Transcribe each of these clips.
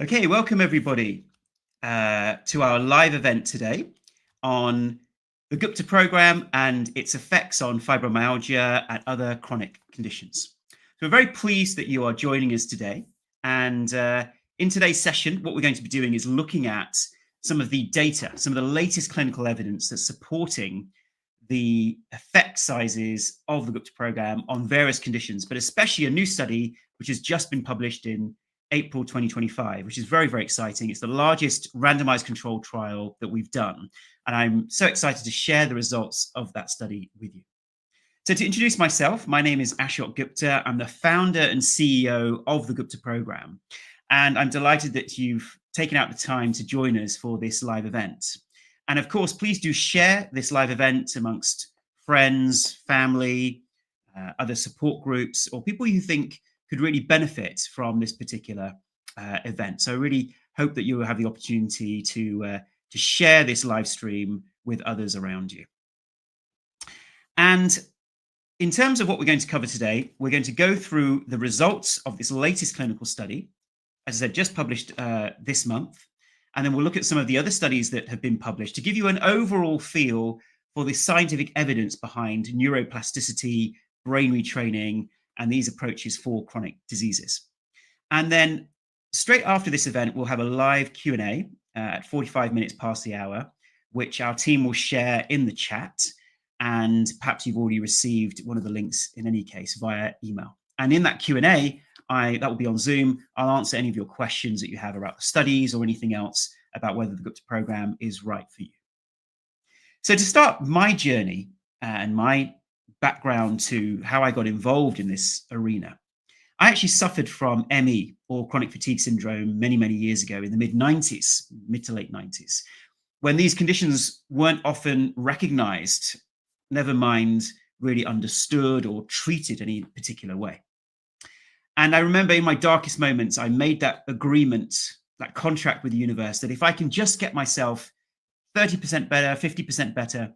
Okay, welcome everybody to our live event today on the Gupta Program and its effects on fibromyalgia and other chronic conditions. So we're very pleased that you are joining us today. And in today's session, what we're going to be doing is looking at some of the data, some of the latest clinical evidence that's supporting the effect sizes of the Gupta Program on various conditions, but especially a new study which has just been published in April 2025, which is very, very exciting. It's the largest randomized controlled trial that we've done. And I'm so excited to share the results of that study with you. So to introduce myself, my name is Ashok Gupta. I'm the founder and CEO of the Gupta Program. And I'm delighted that you've taken out the time to join us for this live event. And of course, please do share this live event amongst friends, family, other support groups, or people you think could really benefit from this particular event. So I really hope that you will have the opportunity to share this live stream with others around you. And in terms of what we're going to cover today, we're going to go through the results of this latest clinical study, as I said, just published this month. And then we'll look at some of the other studies that have been published to give you an overall feel for the scientific evidence behind neuroplasticity, brain retraining, and these approaches for chronic diseases. And then straight after this event, we'll have a live Q&A at 45 minutes past the hour, which our team will share in the chat. And perhaps you've already received one of the links in any case via email. And in that Q&A, that will be on Zoom. I'll answer any of your questions that you have about the studies or anything else about whether the Gupta Program is right for you. So to start my journey and my background to how I got involved in this arena, I actually suffered from ME, or chronic fatigue syndrome, many, many years ago in the mid-90s, mid to late 90s, when these conditions weren't often recognized, never mind really understood or treated any particular way. And I remember in my darkest moments, I made that agreement, that contract with the universe, that if I can just get myself 30% better, 50% better,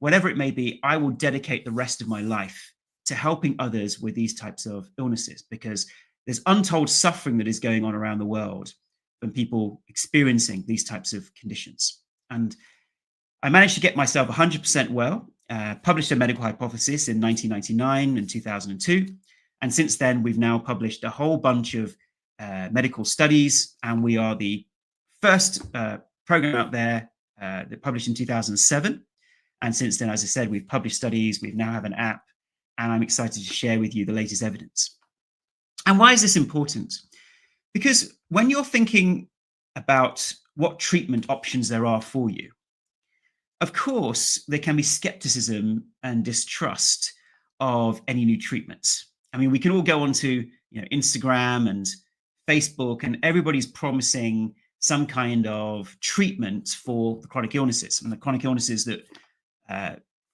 whatever it may be, I will dedicate the rest of my life to helping others with these types of illnesses, because there's untold suffering that is going on around the world from people experiencing these types of conditions. And I managed to get myself 100% well, published a medical hypothesis in 1999 and 2002. And since then, we've now published a whole bunch of medical studies, and we are the first program out there that published in 2007. And since then, as I said, we've published studies, we now have an app, and I'm excited to share with you the latest evidence. And why is this important? Because when you're thinking about what treatment options there are for you, of course, there can be skepticism and distrust of any new treatments. I mean, we can all go onto Instagram and Facebook, and everybody's promising some kind of treatment for the chronic illnesses. And the chronic illnesses that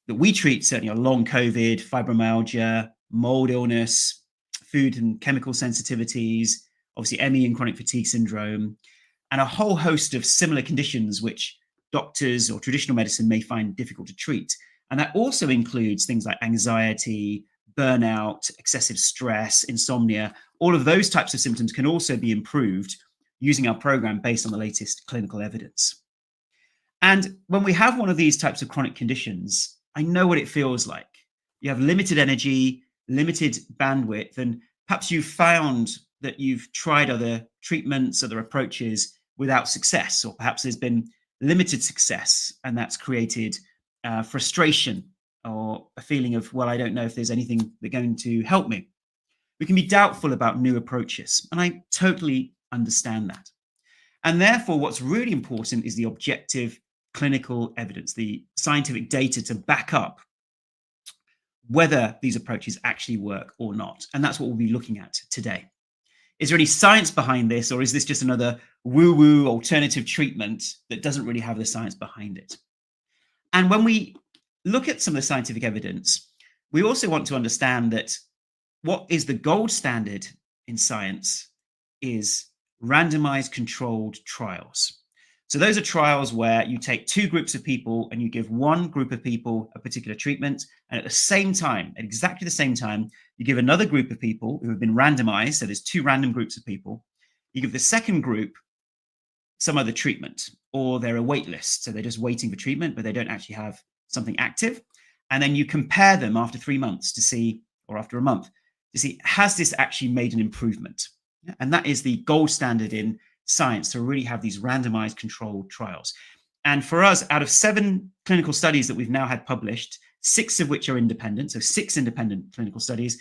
we treat certainly are long COVID, fibromyalgia, mold illness, food and chemical sensitivities, obviously ME and chronic fatigue syndrome, and a whole host of similar conditions which doctors or traditional medicine may find difficult to treat. And that also includes things like anxiety, burnout, excessive stress, insomnia. All of those types of symptoms can also be improved using our program based on the latest clinical evidence. And when we have one of these types of chronic conditions, I know what it feels like. You have limited energy, limited bandwidth, and perhaps you've found that you've tried other treatments, other approaches without success, or perhaps there's been limited success, and that's created frustration or a feeling of, well, I don't know if there's anything that's going to help me. We can be doubtful about new approaches, and I totally understand that. And therefore, what's really important is the objective clinical evidence, the scientific data to back up whether these approaches actually work or not. And that's what we'll be looking at today. Is there any science behind this, or is this just another woo-woo alternative treatment that doesn't really have the science behind it? And when we look at some of the scientific evidence, we also want to understand that what is the gold standard in science is randomized controlled trials. So those are trials where you take two groups of people and you give one group of people a particular treatment, and at the same time, at exactly the same time, you give another group of people who have been randomized, so there's two random groups of people, you give the second group some other treatment, or they're a wait list. So they're just waiting for treatment, but they don't actually have something active. And then you compare them after 3 months to see, or after a month, to see, has this actually made an improvement? Yeah, and that is the gold standard in science, to really have these randomized controlled trials. And for us, out of 7 clinical studies that we've now had published, 6 of which are independent, so 6 independent clinical studies,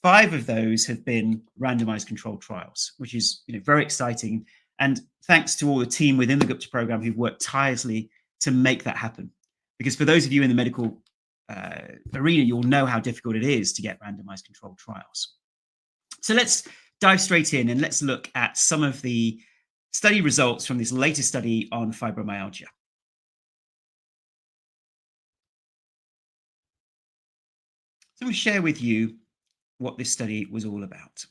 5 of those have been randomized controlled trials, which is very exciting. And thanks to all the team within the Gupta program who've worked tirelessly to make that happen. Because for those of you in the medical arena, you'll know how difficult it is to get randomized controlled trials. So let's dive straight in and let's look at some of the study results from this latest study on fibromyalgia. So I'm going to share with you what this study was all about.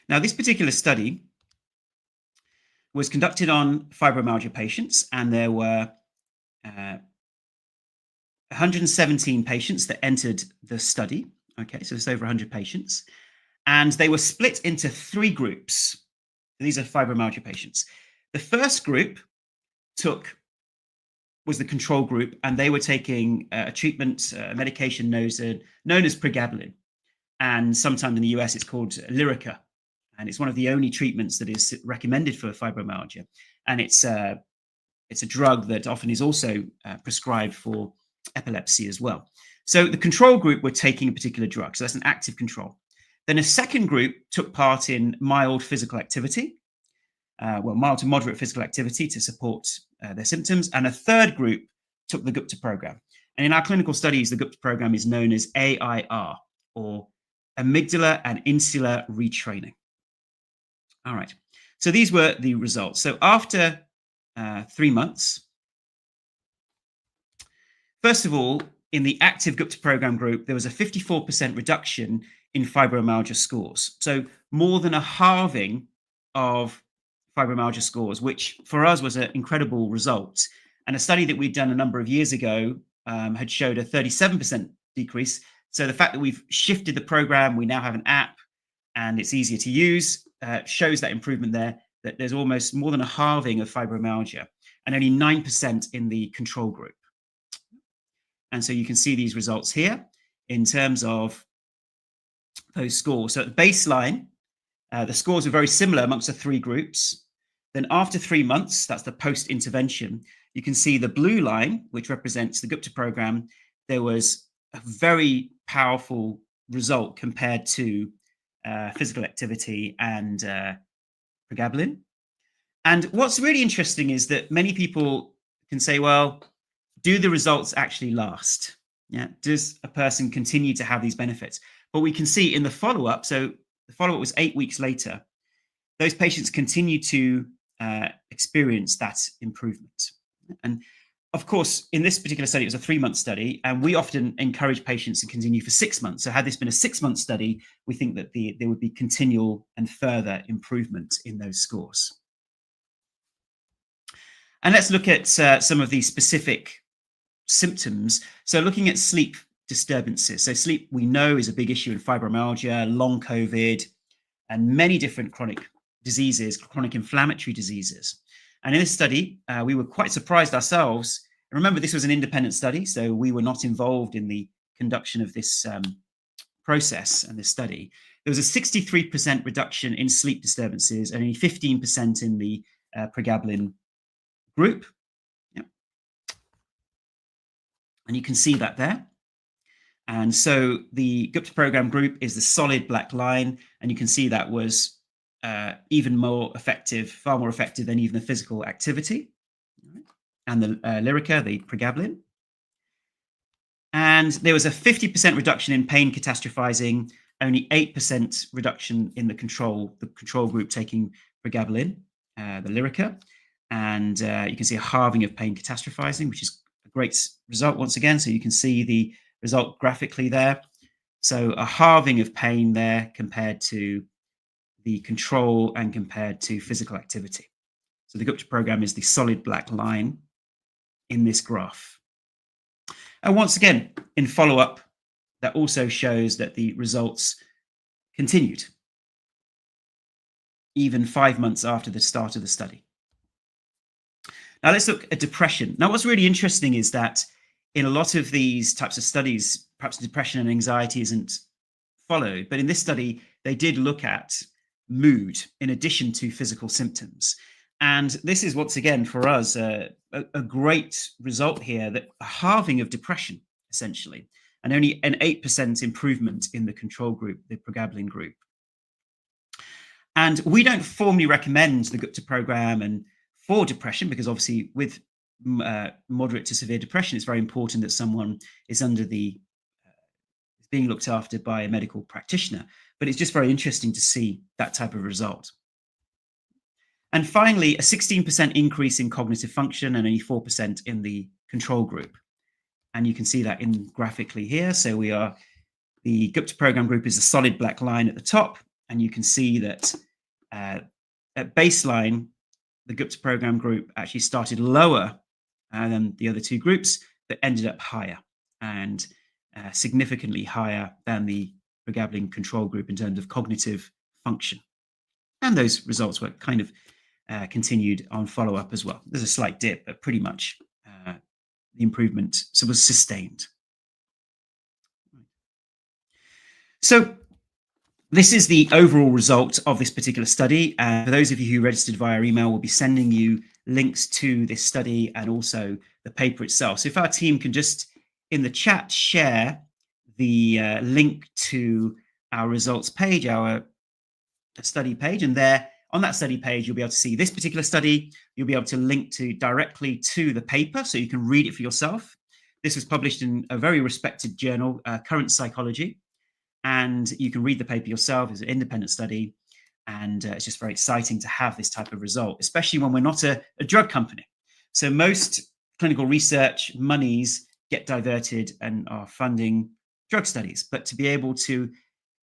Now, this particular study was conducted on fibromyalgia patients, and there were 117 patients that entered the study. Okay, so it's over 100 patients. And they were split into 3 groups. These are fibromyalgia patients. The first group was the control group, and they were taking a treatment, medication known as pregabalin. And sometimes in the US, it's called Lyrica. And it's one of the only treatments that is recommended for fibromyalgia. And it's a drug that often is also prescribed for epilepsy as well. So the control group were taking a particular drug. So that's an active control. Then a second group took part in mild physical activity, mild to moderate physical activity to support their symptoms. And a third group took the Gupta program. And in our clinical studies, the Gupta program is known as AIR, or amygdala and insular retraining. All right. So these were the results. So after 3 months, first of all, in the active Gupta program group, there was a 54% reduction in fibromyalgia scores. So more than a halving of fibromyalgia scores, which for us was an incredible result. And a study that we'd done a number of years ago had showed a 37% decrease. So the fact that we've shifted the program, we now have an app, and it's easier to use, shows that improvement there, that there's almost more than a halving of fibromyalgia, and only 9% in the control group. And so you can see these results here in terms of those scores. So at the baseline, the scores were very similar amongst the 3 groups. Then after 3 months, that's the post-intervention, you can see the blue line, which represents the Gupta program. There was a very powerful result compared to physical activity and pregabalin. And what's really interesting is that many people can say, well, do the results actually last? Yeah, does a person continue to have these benefits? But we can see in the follow-up, so the follow-up was 8 weeks later, those patients continue to experience that improvement. And of course, in this particular study, it was a 3-month study, and we often encourage patients to continue for 6 months. So had this been a 6-month study, we think that there would be continual and further improvement in those scores. And let's look at some of these specific symptoms. So looking at sleep disturbances. So sleep, we know, is a big issue in fibromyalgia, long COVID, and many different chronic diseases, chronic inflammatory diseases. And in this study, we were quite surprised ourselves. And remember, this was an independent study, so we were not involved in the conduction of this process and this study. There was a 63% reduction in sleep disturbances and only 15% in the pregabalin group. Yep. And you can see that there. And so the Gupta program group is the solid black line, and you can see that was even more effective, far more effective than even the physical activity. And the Lyrica, the pregabalin. And there was a 50% reduction in pain catastrophizing, only 8% reduction in the control group taking pregabalin, the Lyrica. And you can see a halving of pain catastrophizing, which is a great result once again. So you can see the result graphically there. So a halving of pain there compared to the control and compared to physical activity. So the Gupta program is the solid black line in this graph. And once again, in follow-up, that also shows that the results continued, even 5 months after the start of the study. Now let's look at depression. Now, what's really interesting is that in a lot of these types of studies, perhaps depression and anxiety isn't followed, but in this study, they did look at mood in addition to physical symptoms. And this is once again for us a great result here, that a halving of depression essentially, and only an 8% improvement in the control group, the pregabalin group. And we don't formally recommend the Gupta program and for depression, because obviously with moderate to severe depression, it's very important that someone is being looked after by a medical practitioner. But it's just very interesting to see that type of result. And finally, a 16% increase in cognitive function and only 4% in the control group. And you can see that graphically here. So the Gupta program group is a solid black line at the top. And you can see that at baseline, the Gupta program group actually started lower than the other two groups, but ended up higher and significantly higher than the pregabalin control group in terms of cognitive function. And those results were kind of continued on follow-up as well. There's a slight dip, but pretty much the improvement was sustained. So this is the overall result of this particular study. For those of you who registered via email, we'll be sending you links to this study and also the paper itself. So if our team can just in the chat share the link to our results page, our study page, and there on that study page, you'll be able to see this particular study. You'll be able to link directly to the paper so you can read it for yourself. This was published in a very respected journal, Current Psychology, and you can read the paper yourself. It's an independent study, and it's just very exciting to have this type of result, especially when we're not a drug company. So most clinical research monies get diverted and are funding drug studies, but to be able to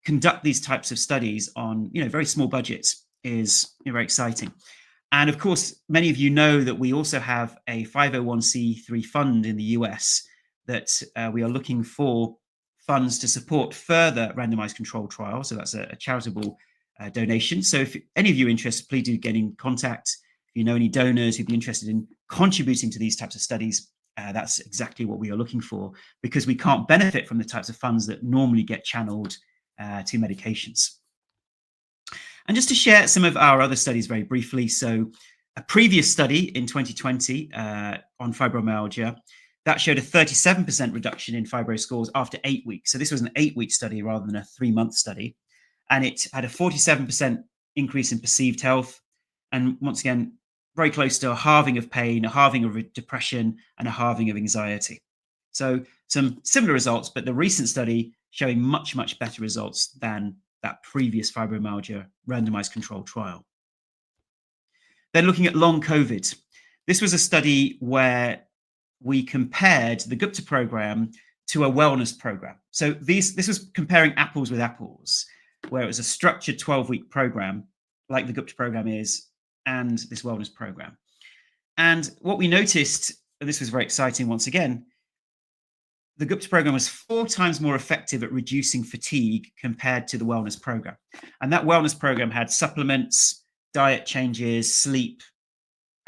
conduct these types of studies on very small budgets is very exciting. And of course, many of you know that we also have a 501c3 fund in the US that we are looking for funds to support further randomized controlled trials. So that's a charitable donation. So if any of you are interested, please do get in contact. If you know any donors who'd be interested in contributing to these types of studies, that's exactly what we are looking for, because we can't benefit from the types of funds that normally get channeled to medications. And just to share some of our other studies very briefly. So a previous study in 2020 on fibromyalgia, that showed a 37% reduction in fibro scores after 8 weeks. So this was an 8-week study rather than a 3-month study. And it had a 47% increase in perceived health. And once again, very close to a halving of pain, a halving of depression, and a halving of anxiety. So some similar results, but the recent study showing much, much better results than that previous fibromyalgia randomized controlled trial. Then looking at long COVID. This was a study where we compared the Gupta program to a wellness program. So this was comparing apples with apples, where it was a structured 12-week program, like the Gupta program is, and this wellness program. And what we noticed, and this was very exciting once again, the Gupta program was 4 times more effective at reducing fatigue compared to the wellness program. And that wellness program had supplements, diet changes, sleep,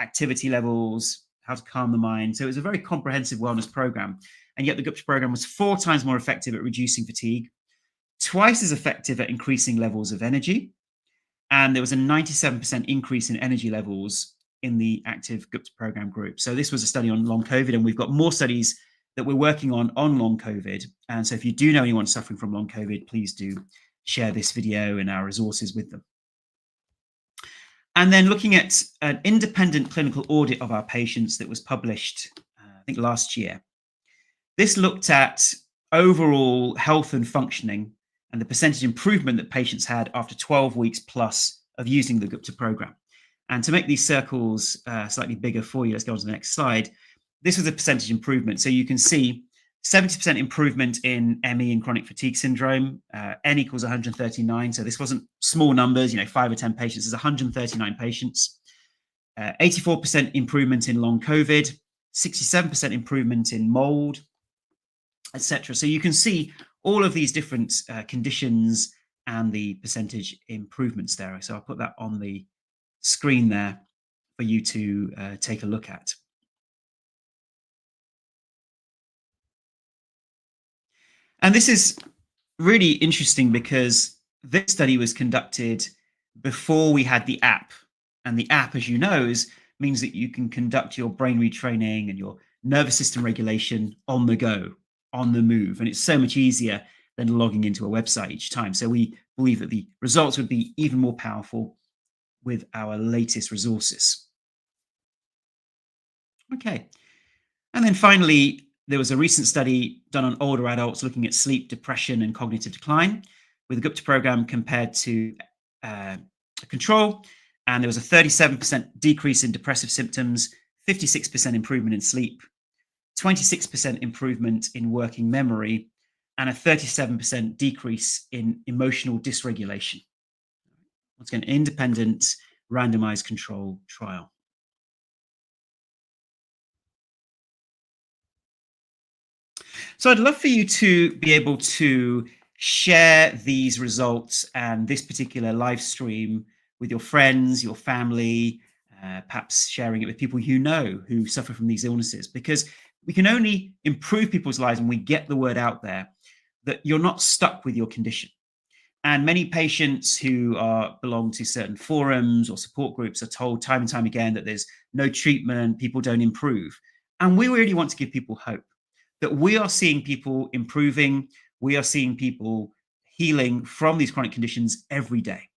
activity levels, how to calm the mind. So it was a very comprehensive wellness program. And yet the Gupta program was 4 times more effective at reducing fatigue, twice as effective at increasing levels of energy. And there was a 97% increase in energy levels in the active Gupta program group. So this was a study on long COVID, and we've got more studies that we're working on long COVID. And so if you do know anyone suffering from long COVID, please do share this video and our resources with them. And then looking at an independent clinical audit of our patients that was published, I think last year. This looked at overall health and functioning and the percentage improvement that patients had after 12 weeks plus of using the Gupta program. And to make these circles slightly bigger for you, let's go on to the next slide. This was a percentage improvement. So you can see 70% improvement in ME and chronic fatigue syndrome, N equals 139. So this wasn't small numbers, 5 or 10 patients, it's 139 patients. 84% improvement in long COVID, 67% improvement in mold, etc. So you can see all of these different conditions and the percentage improvements there. So I'll put that on the screen there for you to take a look at. And this is really interesting because this study was conducted before we had the app. And the app, as you know, means that you can conduct your brain retraining and your nervous system regulation on the go, on the move. And it's so much easier than logging into a website each time. So we believe that the results would be even more powerful with our latest resources. Okay. And then finally, there was a recent study done on older adults looking at sleep, depression, and cognitive decline with the Gupta program compared to a control. And there was a 37% decrease in depressive symptoms, 56% improvement in sleep, 26% improvement in working memory, and a 37% decrease in emotional dysregulation. It's an independent randomized control trial. So I'd love for you to be able to share these results and this particular live stream with your friends, your family, perhaps sharing it with people you know who suffer from these illnesses, because we can only improve people's lives when we get the word out there that you're not stuck with your condition. And many patients who belong to certain forums or support groups are told time and time again that there's no treatment, people don't improve. And we really want to give people hope that we are seeing people improving, we are seeing people healing from these chronic conditions every day.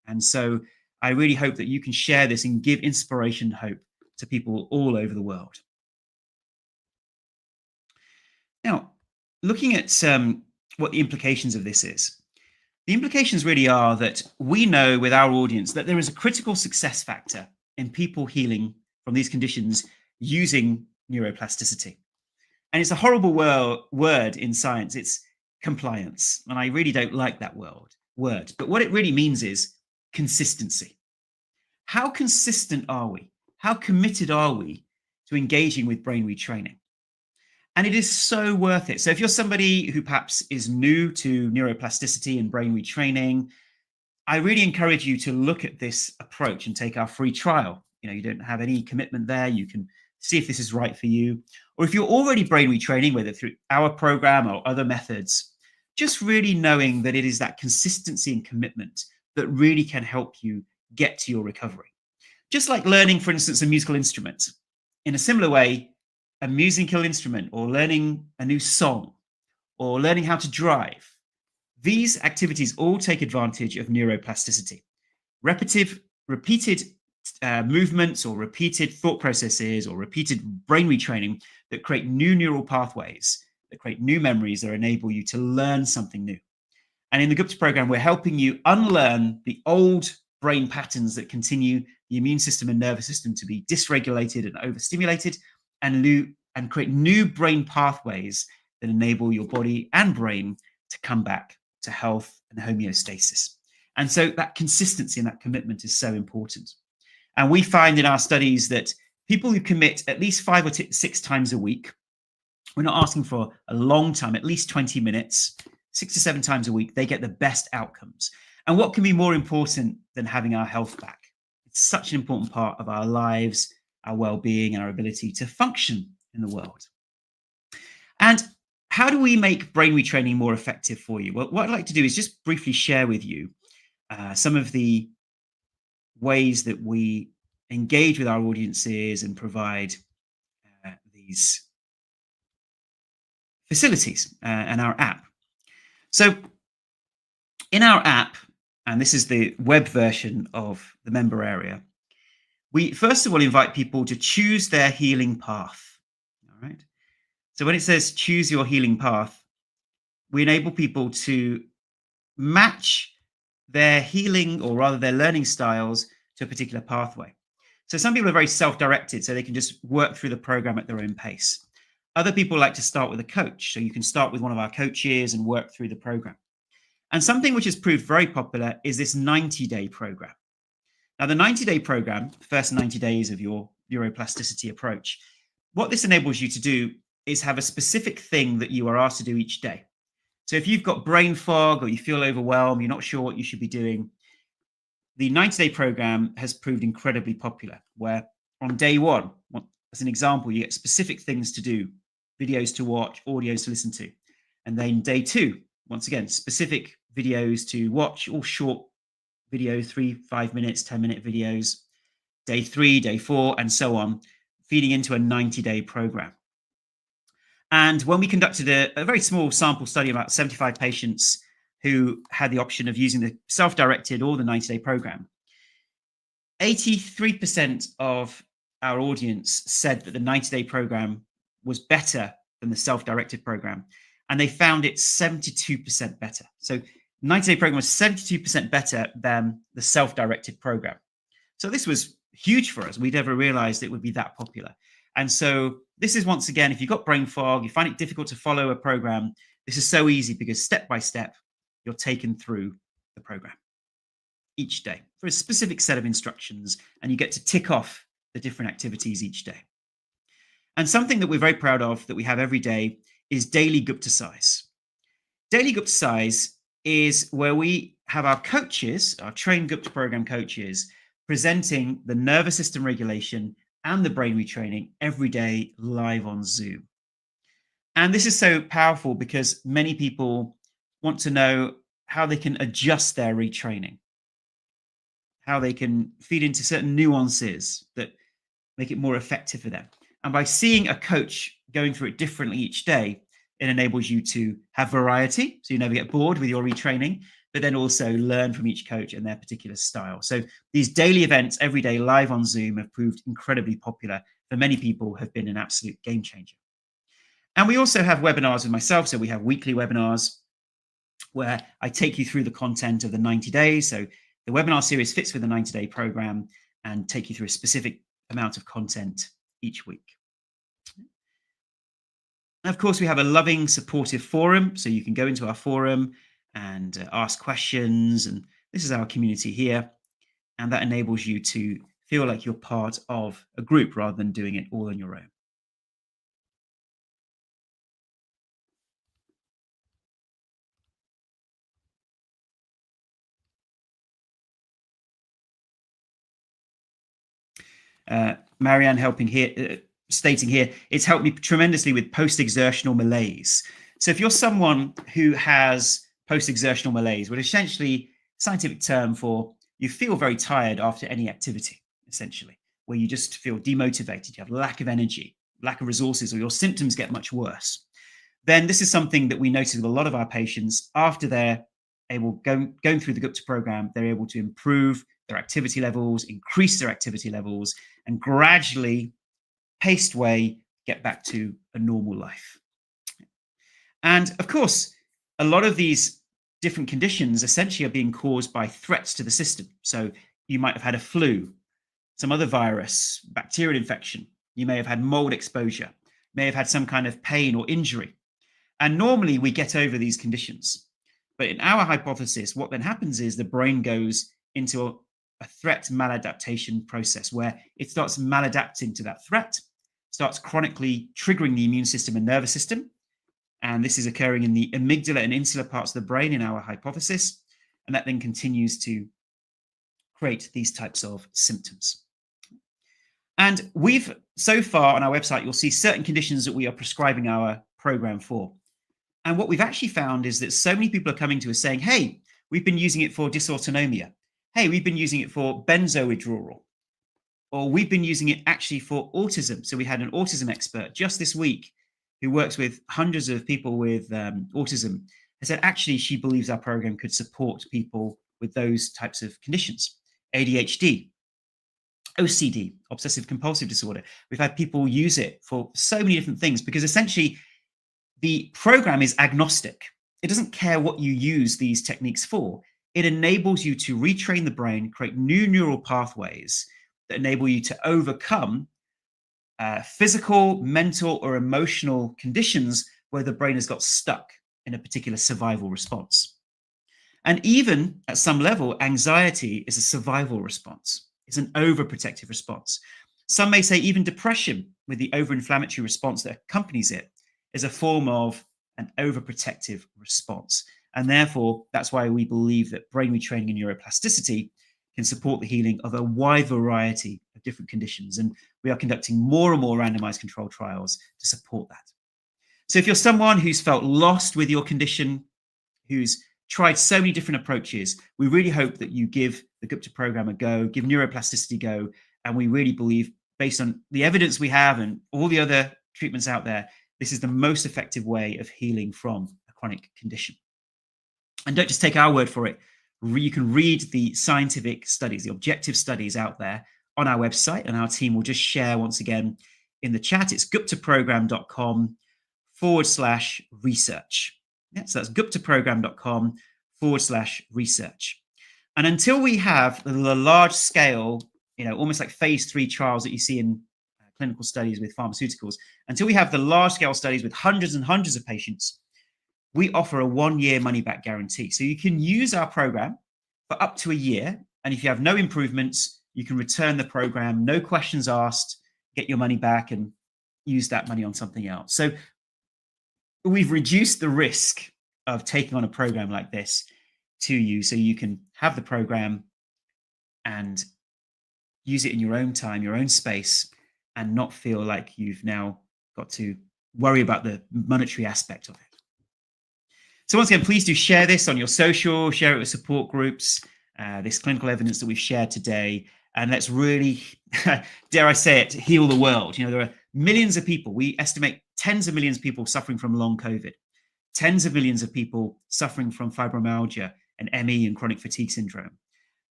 And so I really hope that you can share this and give inspiration and hope to people all over the world. Now, looking at what the implications of this is, the implications really are that we know with our audience that there is a critical success factor in people healing from these conditions using neuroplasticity. And it's a horrible word in science. It's compliance. And I really don't like that word. But what it really means is consistency. How consistent are we? How committed are we to engaging with brain retraining? And it is so worth it. So if you're somebody who perhaps is new to neuroplasticity and brain retraining, I really encourage you to look at this approach and take our free trial. You don't have any commitment there. You can see if this is right for you. Or if you're already brain retraining, whether through our program or other methods, just really knowing that it is that consistency and commitment that really can help you get to your recovery. Just like learning, for instance, a musical instrument. In a similar way, a musical instrument or learning a new song or learning how to drive, these activities all take advantage of neuroplasticity. Repeated movements or repeated thought processes or repeated brain retraining that create new neural pathways, that create new memories that enable you to learn something new. And in the Gupta program, we're helping you unlearn the old brain patterns that continue the immune system and nervous system to be dysregulated and overstimulated, and create new brain pathways that enable your body and brain to come back to health and homeostasis. And so that consistency and that commitment is so important. And we find in our studies that people who commit at least 5 or 6 times a week, we're not asking for a long time, at least 20 minutes, 6 to 7 times a week, they get the best outcomes. And what can be more important than having our health back? It's such an important part of our lives, our well-being, and our ability to function in the world. And how do we make brain retraining more effective for you? Well, what I'd like to do is just briefly share with you some of the ways that we engage with our audiences and provide these facilities and our app. So in our app, and this is the web version of the member area, we first of all invite people to choose their healing path. All right. So when it says choose your healing path, we enable people to match their healing, or rather their learning styles, to a particular pathway. So some people are very self-directed, so they can just work through the program at their own pace. Other people like to start with a coach. So you can start with one of our coaches and work through the program. And something which has proved very popular is this 90-day program. Now, the 90-day program, the first 90 days of your neuroplasticity approach, what this enables you to do is have a specific thing that you are asked to do each day. So if you've got brain fog or you feel overwhelmed, you're not sure what you should be doing, the 90-day program has proved incredibly popular, where on day one, as an example, you get specific things to do, videos to watch, audios to listen to. And then day two, once again, specific videos to watch, all short videos, 3, 5 minutes, 10-minute videos. Day 3, day 4, and so on, feeding into a 90-day program. And when we conducted a very small sample study, about 75 patients who had the option of using the self-directed or the 90-day program, 83% of our audience said that the 90-day program was better than the self-directed program, and they found it 72% better. So 90-day program was 72% better than the self-directed program. So this was huge for us. We'd never realized it would be that popular. And so this is, once again, if you've got brain fog, you find it difficult to follow a program, this is so easy because step by step, you're taken through the program each day for a specific set of instructions, and you get to tick off the different activities each day. And something that we're very proud of that we have every day is daily Gupta size. Daily Gupta size is where we have our coaches, our trained Gupta program coaches, presenting the nervous system regulation and the brain retraining every day live on Zoom. And this is so powerful because many people want to know how they can adjust their retraining, how they can feed into certain nuances that make it more effective for them. And by seeing a coach going through it differently each day, it enables you to have variety, so you never get bored with your retraining, but then also learn from each coach and their particular style. So these daily events every day live on Zoom have proved incredibly popular. For many people, have been an absolute game changer. And we also have webinars with myself. So we have weekly webinars where I take you through the content of the 90 days. So the webinar series fits with the 90-day program and take you through a specific amount of content each week. And of course, we have a loving, supportive forum. So you can go into our forum and ask questions. And this is our community here. And that enables you to feel like you're part of a group rather than doing it all on your own. Marianne stating here, it's helped me tremendously with post-exertional malaise. So if you're someone who has post-exertional malaise, which is essentially a scientific term for you feel very tired after any activity, essentially, where you just feel demotivated, you have lack of energy, lack of resources, or your symptoms get much worse, then this is something that we notice with a lot of our patients. After they're going through the Gupta program, they're able to improve their activity levels, increase their activity levels, and gradually, paced way, get back to a normal life. And of course, a lot of these different conditions essentially are being caused by threats to the system. So you might have had a flu, some other virus, bacterial infection. You may have had mold exposure, may have had some kind of pain or injury. And normally we get over these conditions. But in our hypothesis, what then happens is the brain goes into a threat maladaptation process where it starts maladapting to that threat, starts chronically triggering the immune system and nervous system. And this is occurring in the amygdala and insular parts of the brain in our hypothesis. And that then continues to create these types of symptoms. And we've, so far on our website, you'll see certain conditions that we are prescribing our program for. And what we've actually found is that so many people are coming to us saying, hey, we've been using it for dysautonomia. Hey, we've been using it for benzo withdrawal. Or we've been using it actually for autism. So we had an autism expert just this week who works with hundreds of people with autism, has said actually she believes our program could support people with those types of conditions. ADHD, OCD, obsessive compulsive disorder. We've had people use it for so many different things because essentially the program is agnostic. It doesn't care what you use these techniques for. It enables you to retrain the brain, create new neural pathways that enable you to overcome physical, mental, or emotional conditions where the brain has got stuck in a particular survival response. And even at some level, anxiety is a survival response. It's an overprotective response. Some may say even depression with the over-inflammatory response that accompanies it is a form of an overprotective response. And therefore, that's why we believe that brain retraining and neuroplasticity can support the healing of a wide variety of different conditions. And we are conducting more and more randomized controlled trials to support that. So if you're someone who's felt lost with your condition, who's tried so many different approaches, we really hope that you give the Gupta program a go, give neuroplasticity a go. And we really believe, based on the evidence we have and all the other treatments out there, this is the most effective way of healing from a chronic condition. And don't just take our word for it. You can read the scientific studies, the objective studies out there on our website, and our team will just share once again in the chat. It's guptaprogram.com/research. Yeah, so that's guptaprogram.com/research. And until we have the large scale, almost like phase 3 trials that you see in clinical studies with pharmaceuticals, until we have the large scale studies with hundreds and hundreds of patients, we offer a 1-year money back guarantee. So you can use our program for up to a year. And if you have no improvements, you can return the program, no questions asked, get your money back and use that money on something else. So we've reduced the risk of taking on a program like this to you, so you can have the program and use it in your own time, your own space, and not feel like you've now got to worry about the monetary aspect of it. So once again, please do share this on your social, share it with support groups, this clinical evidence that we've shared today, and let's really, dare I say it, heal the world. There are millions of people, we estimate tens of millions of people suffering from long COVID, tens of millions of people suffering from fibromyalgia and ME and chronic fatigue syndrome,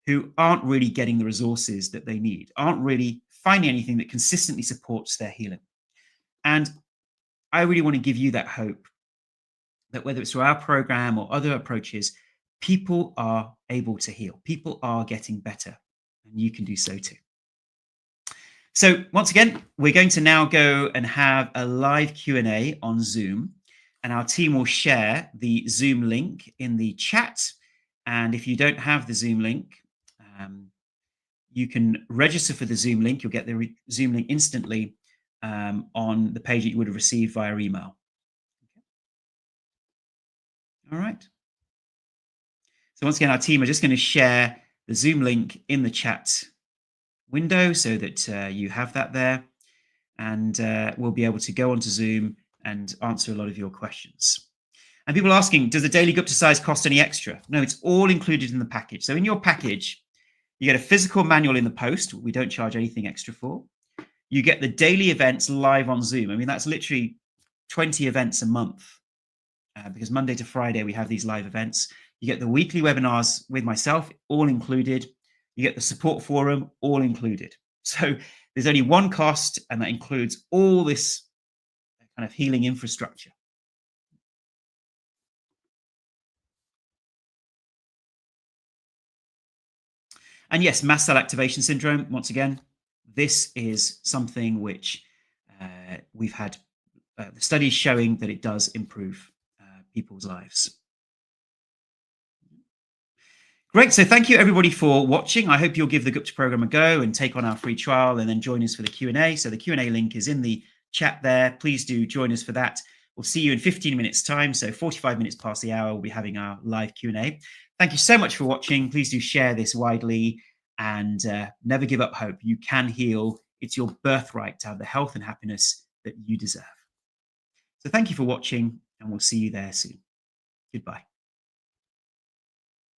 who aren't really getting the resources that they need, aren't really finding anything that consistently supports their healing. And I really want to give you that hope that whether it's through our program or other approaches, people are able to heal. People are getting better, and you can do so too. So once again, we're going to now go and have a live Q&A on Zoom, and our team will share the Zoom link in the chat. And if you don't have the Zoom link, you can register for the Zoom link. You'll get the Zoom link instantly on the page that you would have received via email. All right. So once again, our team are just going to share the Zoom link in the chat window so that you have that there, and we'll be able to go onto Zoom and answer a lot of your questions. And people asking, does the daily Gupta size cost any extra? No, it's all included in the package. So in your package, you get a physical manual in the post. We don't charge anything extra for. You get the daily events live on Zoom. I mean, that's literally 20 events a month. Because Monday to Friday, we have these live events. You get the weekly webinars with myself, all included. You get the support forum, all included. So there's only one cost, and that includes all this kind of healing infrastructure. And yes, mast cell activation syndrome, once again, this is something which we've had the studies showing that it does improve people's lives. Great. So thank you, everybody, for watching. I hope you'll give the Gupta program a go and take on our free trial and then join us for the Q&A. So the Q&A link is in the chat there. Please do join us for that. We'll see you in 15 minutes time. So 45 minutes past the hour, we'll be having our live Q&A. Thank you so much for watching. Please do share this widely and never give up hope. You can heal. It's your birthright to have the health and happiness that you deserve. So thank you for watching, and we'll see you there soon. Goodbye.